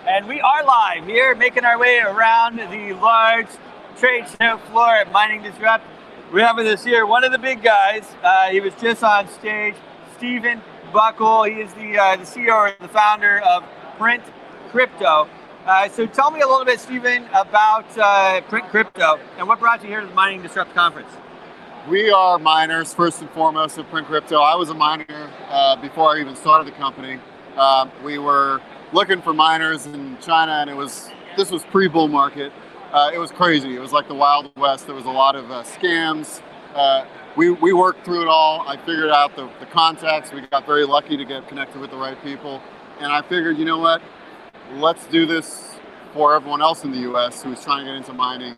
And we are live here, making our way around the large trade show floor at Mining Disrupt. We have with us here one of the big guys. He was just on stage, Stephen Buckle. He is the CEO or the founder of PrintCrypto. So tell me a little bit, Stephen, about PrintCrypto and what brought you here to the Mining Disrupt conference. We are miners, first and foremost, at PrintCrypto. I was a miner before I even started the company. We were looking for miners in China, and this was pre-bull market. It was crazy. It was like the Wild West. There was a lot of scams. We worked through it all. I figured out the contacts. We got very lucky to get connected with the right people. And I figured, you know what? Let's do this for everyone else in the US who's trying to get into mining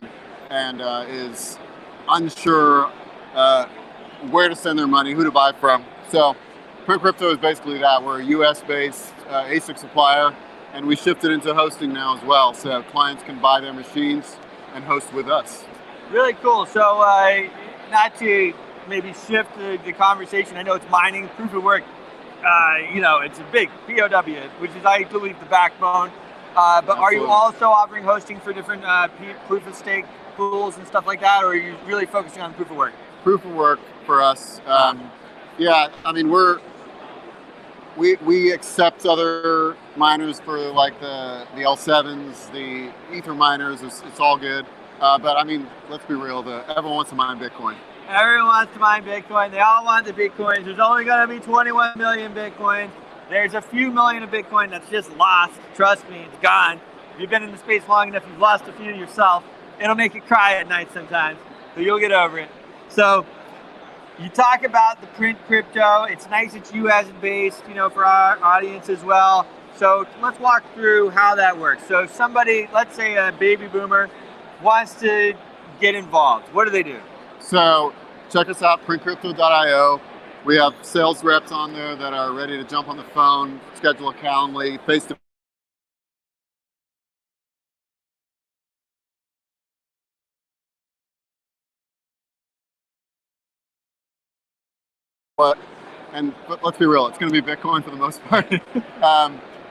and is unsure where to send their money, who to buy from. So PrintCrypto is basically that. We're a US-based ASIC supplier, and we shifted into hosting now as well, so clients can buy their machines and host with us. Really cool. So not to maybe shift the conversation, I know it's mining, proof of work, it's a big POW, which is, I believe, the backbone. But Absolutely. Are you also offering hosting for different proof of stake pools and stuff like that, or are you really focusing on proof of work? Proof of work for us. Yeah, I mean, we accept other miners for like the L7s, the Ether miners. It's all good. But I mean, let's be real. Everyone wants to mine Bitcoin. Everyone wants to mine Bitcoin. They all want the Bitcoins. There's only going to be 21 million Bitcoins. There's a few million of Bitcoin that's just lost. Trust me, it's gone. If you've been in the space long enough, you've lost a few yourself. It'll make you cry at night sometimes, but you'll get over it. So you talk about the PrintCrypto. It's nice it's US-based, for our audience as well. So let's walk through how that works. So if somebody, let's say a baby boomer, wants to get involved, what do they do? So check us out, printcrypto.io. We have sales reps on there that are ready to jump on the phone, schedule a Calendly, face-to-face. But let's be real, it's going to be Bitcoin for the most part.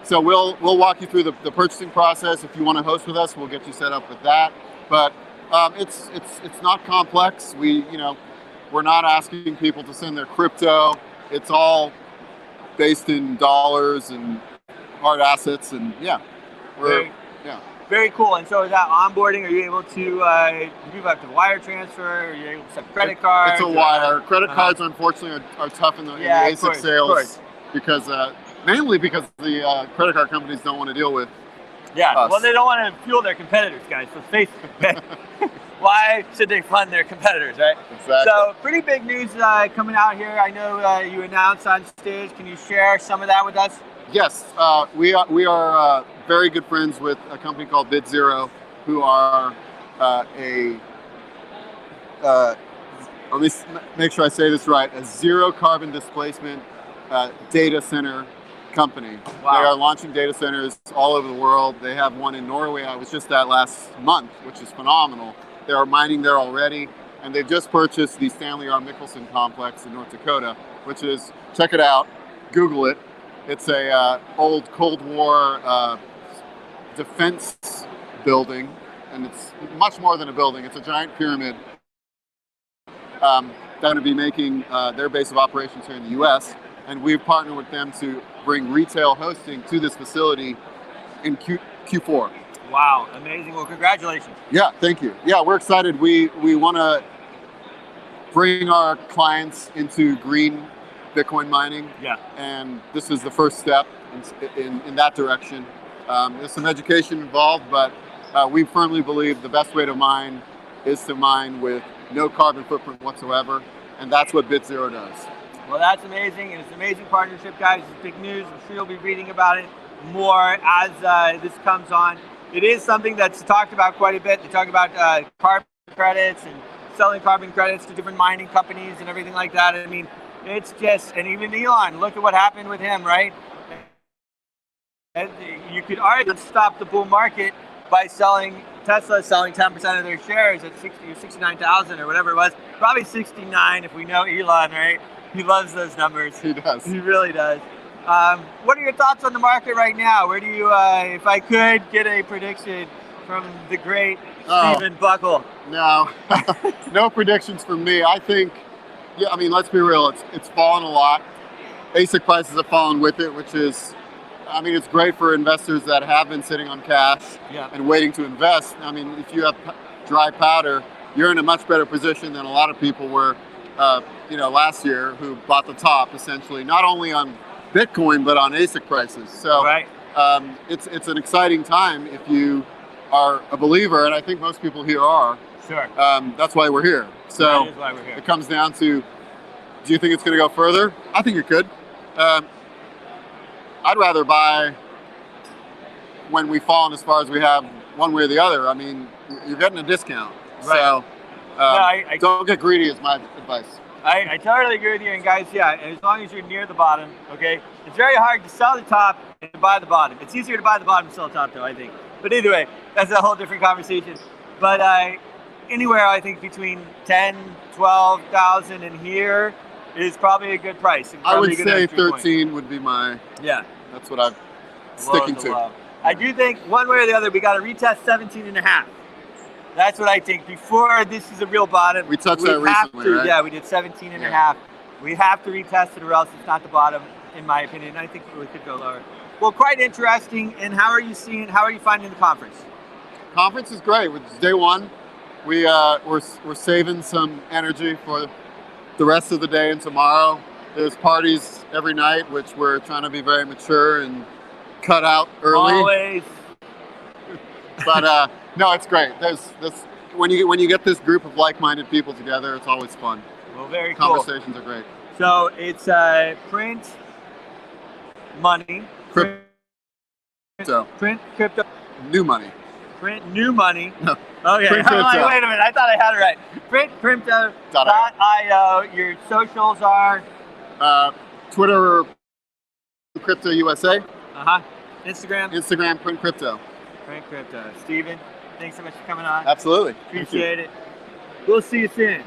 So we'll walk you through the purchasing process. If you want to host with us, we'll get you set up with that. But it's not complex. We're not asking people to send their crypto. It's all based in dollars and hard assets, and Very cool. And so is that onboarding? Are you able to, do people have to wire transfer? Are you able to accept credit cards? It's a wire. Credit cards, unfortunately, are tough in the ASIC sales because mainly because the credit card companies don't want to deal with us. Well, they don't want to fuel their competitors, guys. Let's face it. Why should they fund their competitors, right? Exactly. So pretty big news coming out here. I know you announced on stage. Can you share some of that with us? Yes, we are very good friends with a company called BitZero, who are let me make sure I say this right, a zero carbon displacement data center company. Wow. They are launching data centers all over the world. They have one in Norway I was just at last month, which is phenomenal. They are mining there already, and they've just purchased the Stanley R. Mickelson complex in North Dakota, which is, check it out, Google it. It's a old Cold War defense building, and it's much more than a building. It's a giant pyramid. They're going to be making their base of operations here in the US, and we've partnered with them to bring retail hosting to this facility in Q4. Wow, amazing. Well, congratulations. Yeah, thank you. Yeah, we're excited. We want to bring our clients into green Bitcoin mining. Yeah. And this is the first step in that direction. There's some education involved, but we firmly believe the best way to mine is to mine with no carbon footprint whatsoever, and that's what BitZero does. Well, that's amazing, and it's an amazing partnership, guys. It's big news. I'm sure you'll be reading about it more as this comes on. It is something that's talked about quite a bit. They talk about carbon credits and selling carbon credits to different mining companies and everything like that. I mean, it's just, and even Elon, look at what happened with him, right? And you could argue stop the bull market by Tesla selling 10% of their shares at 60 or 69,000 or whatever it was. Probably 69 if we know Elon, right? He loves those numbers. He does. He really does. What are your thoughts on the market right now? Where do you, if I could get a prediction from the great Stephen Buckle? No, no predictions from me. I think, yeah, I mean, let's be real. It's fallen a lot. ASIC prices have fallen with it, which is, I mean, it's great for investors that have been sitting on cash and waiting to invest. I mean, if you have dry powder, you're in a much better position than a lot of people were, last year, who bought the top essentially, not only on Bitcoin but on ASIC prices. So it's an exciting time if you are a believer, and I think most people here are. Sure. That's why we're here. So that is why we're here. It comes down to, do you think it's going to go further? I think it could. I'd rather buy when we've fallen as far as we have, one way or the other. I mean, you're getting a discount. Right. So don't get greedy is my advice. I totally agree with you. And guys, yeah, as long as you're near the bottom, okay? It's very hard to sell the top and buy the bottom. It's easier to buy the bottom and sell the top, though, I think. But either way, that's a whole different conversation. But anywhere, I think, between 10, 12,000 and here is probably a good price. I would say 13 would be my, that's what I'm sticking to. I do think one way or the other, we got to retest 17 and a half. That's what I think. Before this is a real bottom. We touched that recently, right? Yeah, we did 17 and a half. We have to retest it or else it's not the bottom, in my opinion. I think we could go lower. Well, quite interesting. And how are you finding the conference? Conference is great. It's day one. We're saving some energy for the rest of the day and tomorrow. There's parties every night, which we're trying to be very mature and cut out early. Always. But no, it's great. There's when you get this group of like-minded people together, it's always fun. Well, very cool. Conversations are great. So it's print money. Print crypto. New money. Print new money. No. Okay. Print crypto. Wait a minute. I thought I had it right. PrintCrypto.io. Your socials are Twitter, Crypto USA. Instagram. PrintCrypto. PrintCrypto. Stephen, thanks so much for coming on. Absolutely. Appreciate it. We'll see you soon.